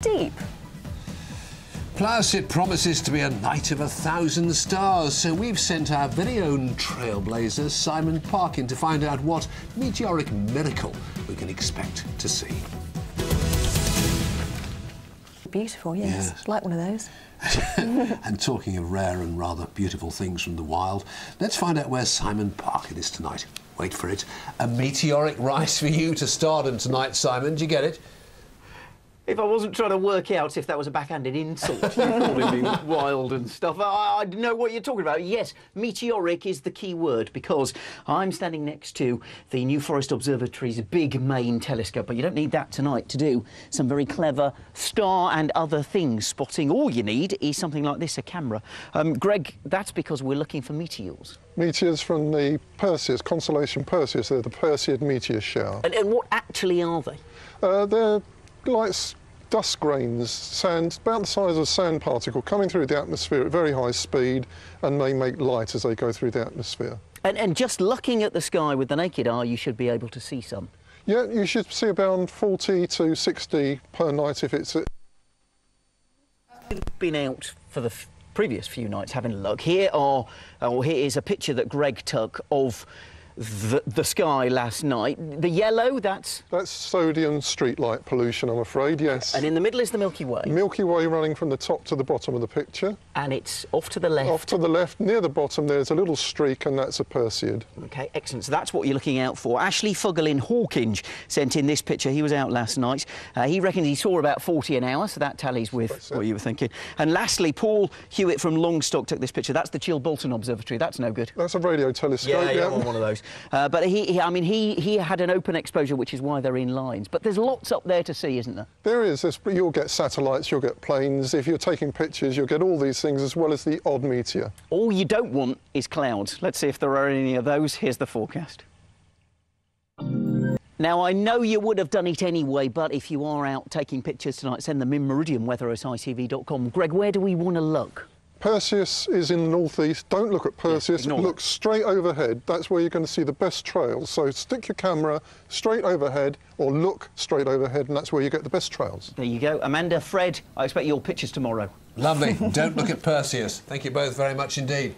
Deep. Plus, it promises to be a night of 1,000 stars, so we've sent our very own trailblazer, Simon Parkin, to find out what meteoric miracle we can expect to see. Beautiful, yes. Like one of those. And talking of rare and rather beautiful things from the wild, let's find out where Simon Parkin is tonight. Wait for it. A meteoric rise for you to stardom tonight, Simon. Do you get it? If I wasn't trying to work out if that was a backhanded insult, you calling me wild and stuff, I know what you're talking about. Yes, meteoric is the key word, because I'm standing next to the New Forest Observatory's big main telescope, but you don't need that tonight to do some very clever star and other things spotting. All you need is something like this, a camera. Greg, that's because we're looking for meteors. Meteors from the Perseids, constellation Perseids. They're the Perseid meteor shower. And what actually are they? They're like dust grains, sand, about the size of a sand particle, coming through the atmosphere at very high speed, and they make light as they go through the atmosphere. And just looking at the sky with the naked eye, you should be able to see some. Yeah, you should see about 40 to 60 per night if it's... Been out for the previous few nights having a look. Here is a picture that Greg took of the sky last night. The yellow, that's sodium streetlight pollution, I'm afraid, yes. And in the middle is the Milky Way. Milky Way running from the top to the bottom of the picture. And it's off to the left. Off to the left, near the bottom, there's a little streak, and that's a Perseid. OK, excellent. So that's what you're looking out for. Ashley Fuggle in Hawkinge sent in this picture. He was out last night. He reckons he saw about 40 an hour, so that tallies with what you were thinking. And lastly, Paul Hewitt from Longstock took this picture. That's the Chilbolton Observatory. That's no good. That's a radio telescope, yeah. One of those. But he had an open exposure, which is why they're in lines. But there's lots up there to see, isn't there? There is. You'll get satellites, you'll get planes. If you're taking pictures, you'll get all these things, as well as the odd meteor. All you don't want is clouds. Let's see if there are any of those. Here's the forecast. Now, I know you would have done it anyway, but if you are out taking pictures tonight, send them in Meridian weather at ITV.com. Greg, where do we want to look? Perseus is in the northeast. Don't look at Perseus, look straight overhead. That's where you're going to see the best trails. So stick your camera straight overhead, or look straight overhead, and that's where you get the best trails. There you go. Amanda, Fred, I expect your pictures tomorrow. Lovely. Don't look at Perseus. Thank you both very much indeed.